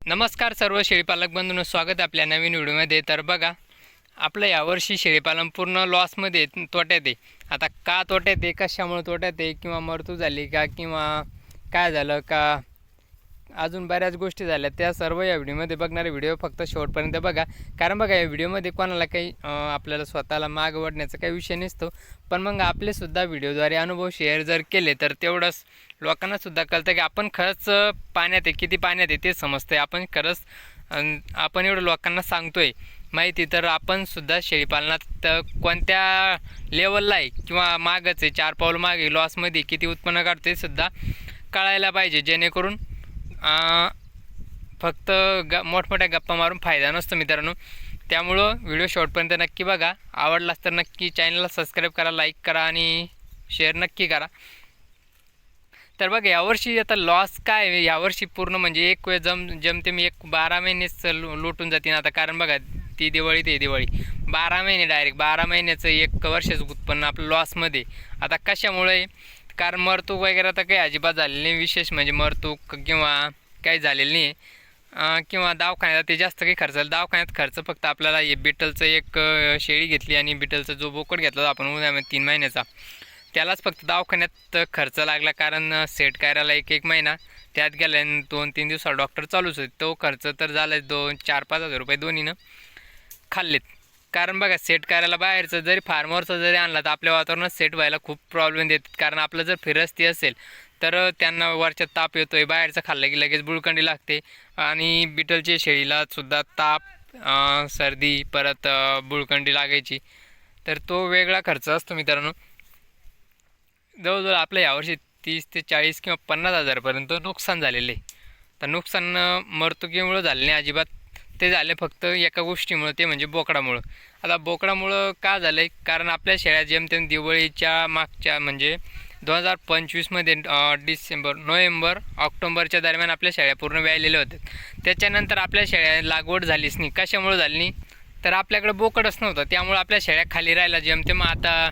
नमस्कार सर्व शेळीपालक बंधूंनो, स्वागत आहे आपल्या नवीन व्हिडिओमध्ये। तर बघा, आपलं यावर्षी शेळीपालन पूर्ण लॉसमध्ये तोट्यात आहे। आता का तोट्यात आहे, कशामुळे तोट्यात आहे, किंवा मृत्यू झाली का, किंवा काय झालं का, अजून बऱ्याच गोष्टी झाल्या, त्या सर्व या व्हिडिओमध्ये बघणारे। व्हिडिओ फक्त शेवटपर्यंत बघा, कारण बघा या व्हिडिओमध्ये कोणाला काही आपल्याला स्वतःला माग वळण्याचा काही विषय नसतो, पण मग आपले सुद्धा व्हिडिओद्वारे अनुभव शेअर जर केले तर तेवढंच लोकांना सुद्धा कळतं की आपण खरंच पाण्यात आहे, किती पाण्यात आहे ते समजतंय। आपण खरंच आपण एवढं लोकांना सांगतोय माहिती, तर आपण सुद्धा शेळीपालनात कोणत्या लेवलला आहे किंवा मागच आहे, 4 पाऊल मागे लॉसमध्ये किती उत्पन्न काढते सुद्धा कळायला पाहिजे, जेणेकरून फक्त मोठमोठ्या गप्पा मारून फायदा नसतो मित्रांनो। त्यामुळं व्हिडिओ शेवटपर्यंत नक्की बघा, आवडलास तर नक्की चॅनलला सबस्क्राईब करा, लाईक करा आणि शेअर नक्की करा। तर बघा यावर्षी आता लॉस काय आहे, यावर्षी पूर्ण म्हणजे एक वेळ जमते मी 12 महिनेच लुटून जातील आता। कारण बघा ती दिवाळी ते दिवाळी 12 महिने, डायरेक्ट 12 महिन्याचं 1 वर्षाचं उत्पन्न आपलं लॉसमध्ये। आता कशामुळे, कारण मरतूक वगैरे तर काही अजिबात झालेली नाही, विशेष म्हणजे मरतूक किंवा काही झालेलं नाही, किंवा दवाखान्यात ते जास्त काही खर्च झाला। दवाखान्यात खर्च फक्त आपल्याला हे बिटलचं एक शेळी घेतली आणि बिटलचा जो बोकड घेतला आपण उन्हाळ्यामध्ये 3 महिन्याचा, त्यालाच फक्त दवाखान्यात खर्च लागला। कारण सेट करायला 1 महिना त्यात गेला आणि 2-3 दिवसात डॉक्टर चालूच होते, तो खर्च तर झाला 4-5 हजार रुपये दोन्हीनं खाल्लेत। कारण बघा सेट करायला बाहेरचं जरी फार्मरचं जरी आणला तर आपल्या वातावरणात सेट व्हायला खूप प्रॉब्लेम देतात। कारण आपलं जर फिरस्ती असेल तर त्यांना वरच्या ताप येतोय, बाहेरचं खाल्लं की लगेच बुळकंडी लागते, आणि बिटलच्या शेळीला सुद्धा ताप, सर्दी, परत बुळकंडी लागायची, तर तो वेगळा खर्च असतो मित्रांनो। जवळजवळ आपल्या यावर्षी 30 ते 40 किंवा 50 हजारपर्यंत नुकसान झालेले। तर नुकसान मरतुकीमुळं झाले नाही अजिबात, ते झाले फक्त एका गोष्टीमुळं, ते म्हणजे बोकडामुळं। आता बोकडामुळं का झालं आहे, कारण आपल्या शेळ्या जेमतेम दिवाळीच्या मागच्या म्हणजे 2025मध्ये नोव्हेंबर ऑक्टोबरच्या दरम्यान आपल्या शेळ्या पूर्ण व्यायलेल्या होत्या। त्याच्यानंतर आपल्या शेळ्या लागवड झालीच नाही। कशामुळे झाली नाही, तर आपल्याकडे बोकडच नव्हतं, त्यामुळे आपल्या शेळ्या खाली राहिला जेमतेम आता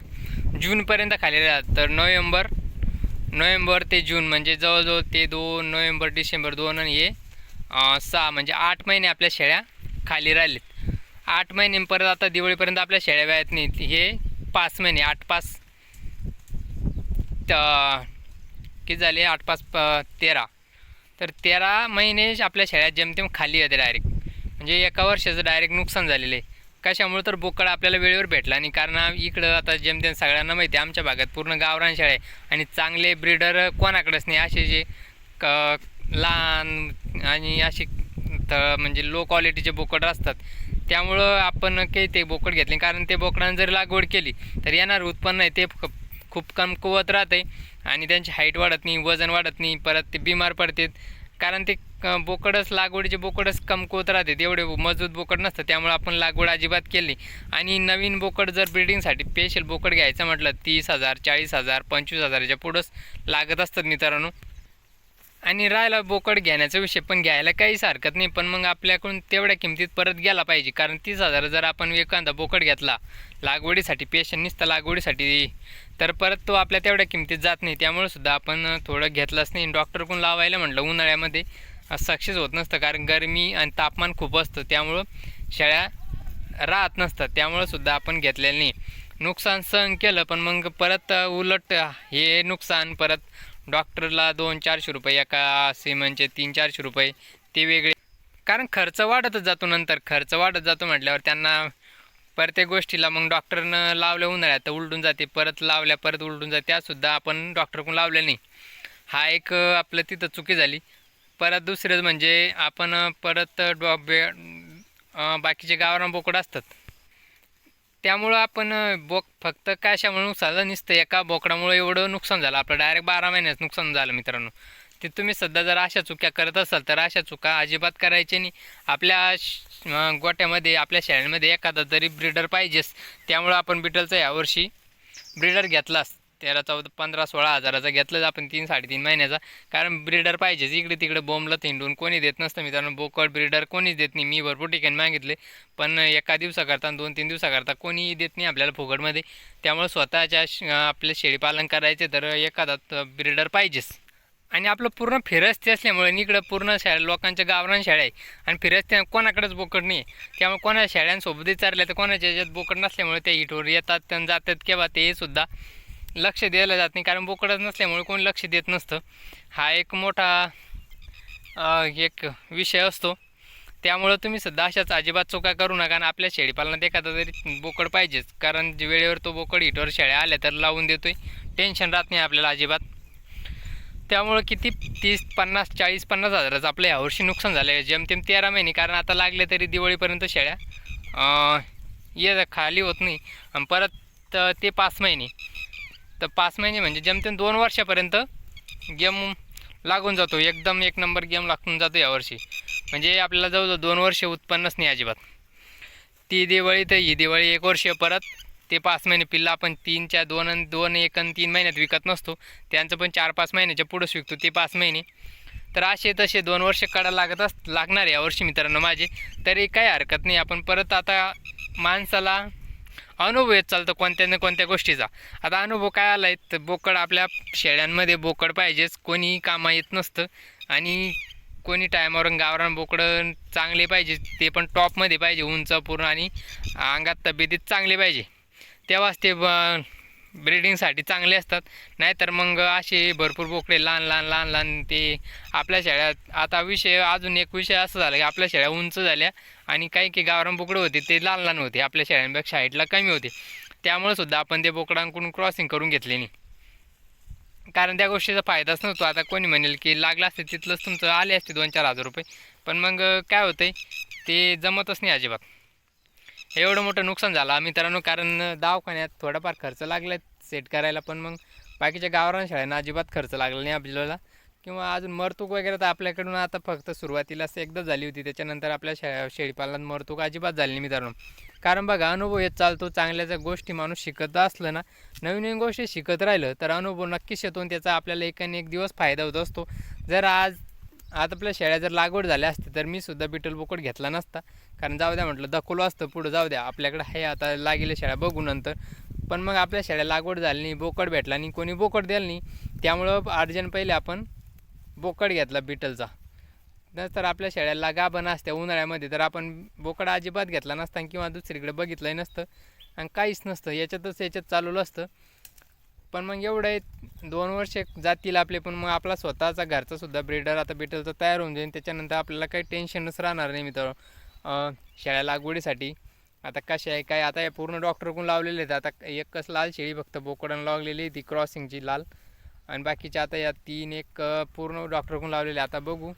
जूनपर्यंत खाली राहतात। तर नोव्हेंबर ते जून म्हणजे जवळजवळ ते 2 नोव्हेंबर, डिसेंबर 2 आणि हे 6 म्हणजे 8 महिने आपल्या शेळ्या खाली राहिलेत। 8 महिने परत आता दिवाळीपर्यंत आपल्या शेळ्या व्यायत नाहीत, हे 5 महिने, 8-5 किती झाले, 8-5 13, तर 13 महिने आपल्या शेळ्या जेमतेम खाली होते डायरेक्ट, म्हणजे एका वर्षाचं डायरेक्ट नुकसान झालेलं आहे। कशामुळे, तर बोकड आपल्याला वेळेवर भेटला आणि कारण इकडं आता जेमतेम सगळ्यांना माहिती आहे आमच्या भागात पूर्ण गावरान शेळ्या आहे, आणि चांगले ब्रीडर कोणाकडेच नाही, असे जे लहान आणि असे म्हणजे लो क्वालिटीचे बोकड असतात। त्यामुळं आपण काही ते बोकड घेतले, कारण ते बोकडांना जर लागवड केली तर येणार उत्पन्न आहे ते खूप कमकुवत राहते, आणि त्यांची हाईट वाढत नाही, वजन वाढत नाही, परत ते बिमार पडतात। कारण ते बोकडच लागवडीचे बोकडच कमकुवत राहतात, एवढे मजबूत बोकड नसतं, त्यामुळे आपण लागवड अजिबात केली। आणि नवीन बोकड जर ब्रीडिंगसाठी स्पेशल बोकड घ्यायचं म्हटलं 30,000, 40,000, 25,000च्या पुढंच लागत असतात मित्रांनो। आणि राहिला बोकड घेण्याचा विषय, पण घ्यायला काहीच हरकत नाही, पण मग आपल्याकडून तेवढ्या किमतीत परत गेला पाहिजे। कारण 30,000 जर आपण एखादा बोकड घेतला लागवडीसाठी, पेशंट नुसतं लागवडीसाठी, तर परत तो आपल्या तेवढ्या किमतीत जात नाही। त्यामुळे सुद्धा आपण थोडं घेतलंच नाही। डॉक्टरकडून लावायला म्हटलं उन्हाळ्यामध्ये सक्सेस होत नसतं, कारण गरमी आणि तापमान खूप असतं, त्यामुळं शेळ्या राहत नसतात, त्यामुळं सुद्धा आपण घेतलेलं नाही। नुकसान सहन केलं, पण मग परत उलट हे नुकसान परत डॉक्टरला 200-400 रुपये, एका सिमेंटचे 300-400 रुपये ते वेगळे, कारण खर्च वाढतच जातो। नंतर खर्च वाढत जातो म्हटल्यावर त्यांना प्रत्येक गोष्टीला मग डॉक्टरनं लावल्या उन्हाळ्यात तर उलटून जाते, परत लावल्या परत उलटून जाते, त्यासुद्धा आपण डॉक्टरकडून लावल्या नाही। हा एक आपलं तिथं चुकी झाली। परत दुसरं म्हणजे आपण परत बाकीचे गावरान बोकड असतात, त्यामुळं आपण फक्त कशामुळे नुकसान झालं, नुसतं एका बोकडामुळे एवढं नुकसान झालं आपलं, डायरेक्ट 12 महिन्याचं नुकसान झालं मित्रांनो। ते तुम्ही सध्या जर अशा चुक्या करत असाल तर अशा चुका अजिबात करायचे नाही। आपल्या गोट्यामध्ये, आपल्या शेळ्यांमध्ये एखादा तरी ब्रीडर पाहिजेच, त्यामुळं आपण बिटलचा यावर्षी ब्रीडर घेतलाच 13-14-15-16 हजाराचा घेतलं आपण 3-3.5 महिन्याचा, कारण ब्रीडर पाहिजेच। इकडे तिकडे बोंबलत हिंडून कोणी देत नसतं मित्रांनो, बोकड ब्रीडर कोणीच देत नाही। मी भरपूर ठिकाणी मागितले, पण एका दिवसाकरता 2-3 दिवसाकरता कोणीही देत नाही आपल्याला फुकटमध्ये। त्यामुळे स्वतःच्या आपले शेळीपालन करायचे तर एखादा ब्रीडर पाहिजेच। आणि आपलं पूर्ण फिरस्ती असल्यामुळे इकडं पूर्ण लोकांच्या गावरान शेळ्या आहे आणि फिरस्ती कोणाकडेच बोकड नाही आहे. त्यामुळे कोणा शेळ्यांसोबतही चालल्या तर कोणाच्या याच्यात बोकड नसल्यामुळे ते हिटवर येतात आणि जातात किंवा ते सुद्धा लक्ष द्यायला जात नाही, कारण बोकडच नसल्यामुळे कोणी लक्ष देत नसतं. हा एक मोठा एक विषय असतो. त्यामुळं तुम्ही सुद्धा अशाच अजिबात चुका करू नका आणि आपल्या शेळीपालनात एखादा तरी बोकड पाहिजेच, कारण वेळेवर तो बोकड हिटवर शेळ्या आल्या तर लावून देतोय, टेन्शन राहत नाही आपल्याला अजिबात. त्यामुळं किती 30-50 40-50 हजाराचं आपलं यावर्षी नुकसान झालं आहे, जेमतेम 13 महिने, कारण आता लागले तरी दिवाळीपर्यंत शेळ्या ये खाली होत नाही. आणि परत ते 5 महिने, तर 5 महिने म्हणजे जेमतेम 2 वर्षापर्यंत गेम लागून जातो, एकदम एक नंबर गेम लागून जातो यावर्षी. म्हणजे आपल्याला जवळजवळ 2 वर्ष उत्पन्नच नाही अजिबात. ती दिवाळी तर ही दिवाळी 1 वर्ष, परत ते 5 महिने पिल्ला आपण 2, 1 आणि 3 महिन्यात विकत नसतो, त्यांचं पण 4-5 महिन्याच्या पुढंच विकतो ते 5 महिने. तर असे तसे 2 वर्ष काढा लागणार आहे यावर्षी मित्रांनो माझे, तरी काही हरकत नाही. आपण परत आता माणसाला अनुभव येत चालतं कोणत्या ना कोणत्या गोष्टीचा. आता अनुभव काय आला आहे, तर बोकड आपल्या शेळ्यांमध्ये बोकड पाहिजेच, कोणी कामा येत नसतं. आणि कोणी टायमावर गावरान बोकडं चांगले पाहिजे, ते पण टॉपमध्ये पाहिजे, उंच पूर्ण आणि अंगात तब्येतीत चांगले पाहिजे, तेव्हाच ते ब्रीडिंगसाठी चांगले असतात. नाहीतर मग असे भरपूर बोकडे लहान लहान लहान लहान ते आपल्या शेळ्यात. आता अजून एक विषय असं झाला की आपल्या शेळ्या उंच झाल्या आणि काही गावरान बोकडं होते ते लहान लहान होते, आपल्या शेळ्यांपेक्षा हाईटला कमी होते. त्यामुळे सुद्धा आपण ते बोकडांकडून क्रॉसिंग करून घेतले नाही, कारण त्या गोष्टीचा फायदाच नव्हतो. आता कोणी म्हणेल की लागला असते तिथलंच तुमचं आले असते 2-4 हजार रुपये, पण मग काय होतंय ते जमतच नाही अजिबात. एवढं मोठं नुकसान झालं मित्रांनो, कारण दवाखान्यात थोडाफार खर्च लागला सेट करायला, पण मग बाकीच्या गावरान शेळ्यांना अजिबात खर्च लागला नाही आपल्याला. किंवा अजून मरतूक वगैरे तर आपल्याकडून आता फक्त सुरुवातीलाच एकदा झाली होती, त्याच्यानंतर आपल्या शेळीपालनात मरतूक अजिबात झाली नाही मित्रांनो. कारण बघा, अनुभव येत चालतो, चांगल्याच्या गोष्टी माणूस शिकत असलं ना, नवीन नवीन गोष्टी शिकत राहिलं तर अनुभव नक्कीच येतो आणि त्याचा आपल्याला एक दिवस फायदा होत असतो. जर आज आपल्या शेळ्या जर लागवड झाल्या असते तर मी सुद्धा बिटल बोकड घेतला नसता, कारण जाऊ द्या म्हटलं दखलो असतं पुढं, जाऊ द्या आपल्याकडे आहे आता लागेल शेळ्या बघू नंतर. पण मग आपल्या शेळ्या लागवड झाली नाही, बोकड भेटला नाही, कोणी बोकड द्याल नाही, त्यामुळं अर्जंट पहिले आपण बोकड घेतला बिटलचा. नंतर आपल्या शेळ्याला गाभण असत्या उन्हाळ्यामध्ये तर आपण बोकड अजिबात घेतला नसता किंवा दुसरीकडे बघितलंही नसतं आणि काहीच नसतं, याच्यात चालवलं असतं. पण मग एवढं 2 वर्ष जातील आपले, पण मग आपला स्वतःचा घरचा सुद्धा ब्रीडर आता बिटलचा तयार होऊन जाईल, त्याच्यानंतर आपल्याला काही टेन्शनच राहणार नाही मित्र शेळ्या लागवडीसाठी. आता कशा आहे काय, आता या पूर्ण डॉक्टरकडून लावलेले आहेत. आता एकच लाल शेळी फक्त बोकडन लावलेली ती क्रॉसिंगची लाल, आणि बाकीच्या आता या 3 पूर्ण डॉक्टरकडून लावलेले. आता बघू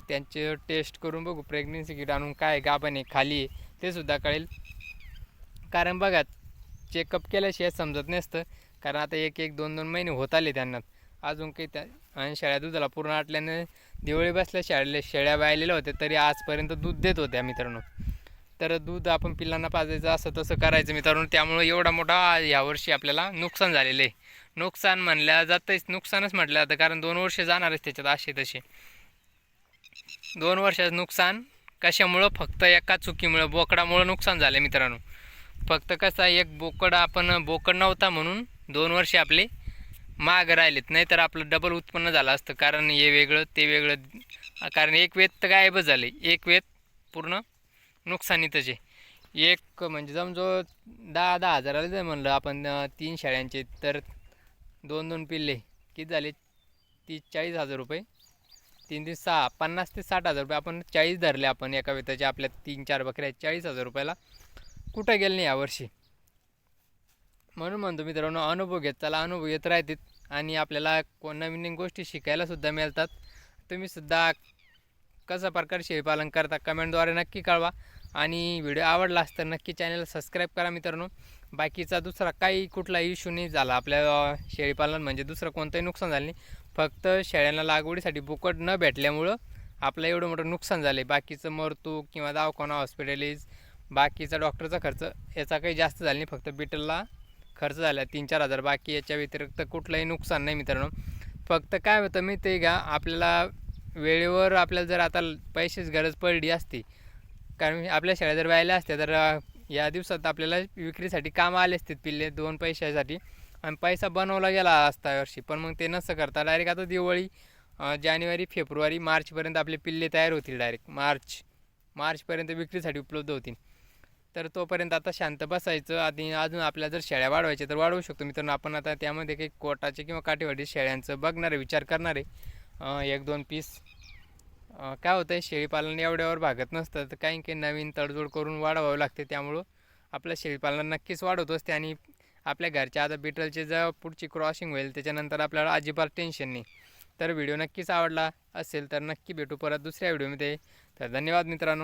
त्यांचे टेस्ट करून बघू, प्रेग्नेन्सी किट आणून काय गाभण आहे खाली आहे ते सुद्धा कळेल. कारण बघा, चेकअप केल्याशिवाय समजत नसतं, कारण आता 1-2 महिने होत आले त्यांना अजून काही त्या. आणि शेळ्या दुधाला पूर्ण आटल्याने दिवाळी बसल्या शेळ्या वाळलेल्या होत्या तरी आजपर्यंत दूध देत होत्या मित्रांनो. तर दूध आपण पिल्लांना पाजायचं असं तसं करायचं मित्रांनो. त्यामुळं एवढा मोठा यावर्षी आपल्याला नुकसान झालेलं आहे. नुकसान म्हणल्या जातंच, नुकसानच म्हटलं जातं, कारण 2 वर्ष जाणारच त्याच्यात असे तसे. 2 वर्षाचं नुकसान कशामुळं, फक्त एका चुकीमुळं, बोकडामुळं नुकसान झालं मित्रांनो. फक्त कसं एक बोकड नव्हता म्हणून 2 वर्ष आपले माग राहिलेत, नाही तर आपलं डबल उत्पन्न झालं असतं. कारण हे वेगळं ते वेगळं, कारण एक वेत तर गायबच झाले, एक वेत पूर्ण नुकसानीतच आहे. एक म्हणजे जवळजवळ 10-10 हजाराला जर म्हणलं आपण 3 शेळ्यांचे, तर 2-2 पिल्ले किती झाले, 30-40 हजार रुपये, 3-6 50 ते 60 हजार रुपये, आपण 40 धरले आपण एका वेताचे, आपल्या 3-4 बकऱ्या 40 हजार रुपयाला कुठं गेलं नाही यावर्षी. म्हणून म्हणतो मित्रांनो, अनुभव घेत चला, अनुभव येत राहतात आणि आपल्याला नवीन गोष्टी शिकायलासुद्धा मिळतात. तुम्हीसुद्धा कशा प्रकारे शेळीपालन करता कमेंटद्वारे नक्की कळवा, आणि व्हिडिओ आवडला असता नक्की चॅनलला सबस्क्राईब करा मित्रांनो. बाकीचा दुसरा काही कुठला इश्यू नाही झाला आपल्या शेळीपालन, म्हणजे दुसरं कोणतंही नुकसान झालं नाही, फक्त शेळ्यांना लागवडीसाठी बोकड न भेटल्यामुळं आपलं एवढं मोठं नुकसान झालं आहे. बाकीचं मरतूक किंवा दवाखाना हॉस्पिटलीज बाकीचा डॉक्टरचा खर्च याचा काही जास्त झाला नाही, फक्त बिटलला खर्च झाला 3-4 हजार, बाकी याच्या व्यतिरिक्त कुठलंही नुकसान नाही मित्रांनो. फक्त काय होतं मी ते आपल्याला वेळेवर आपल्याला जर आता पैसेच गरज पडली असती, कारण आपल्या शेळ्या जर व्हायला असत्या तर या दिवसात आपल्याला विक्रीसाठी कामं आले असते पिल्ले 2 पैशासाठी, आणि पैसा बनवला गेला असता यावर्षी, पण मग ते नसं करता डायरेक्ट आता दिवाळी जानेवारी फेब्रुवारी मार्चपर्यंत आपले पिल्ले तयार होतील. डायरेक्ट मार्चपर्यंत विक्रीसाठी उपलब्ध होतील. तर तोपर्यंत आता शांत बसायचं. आणि अजून आपल्याला जर शेळ्या वाढवायच्या तर वाढवू शकतो मित्रांनो आपण. आता त्यामध्ये काही कोटाचे किंवा काठीवाडी शेळ्यांचं बघणार आहे, विचार करणार आहे. 1-2 पीस. काय होतं आहे, शेळीपालन एवढ्यावर भागत नसतं, तर काही काही नवीन तडजोड करून वाढवावं लागते. त्यामुळं आपलं शेळीपालन नक्कीच वाढवत असते. आणि आपल्या घरच्या आता बिटलचे जेव्हा पुढची क्रॉसिंग होईल त्याच्यानंतर आपल्याला अजिबात टेन्शन नाही. तर व्हिडिओ नक्कीच आवडला असेल तर नक्की भेटू परत दुसऱ्या व्हिडिओमध्ये. तर धन्यवाद मित्रांनो.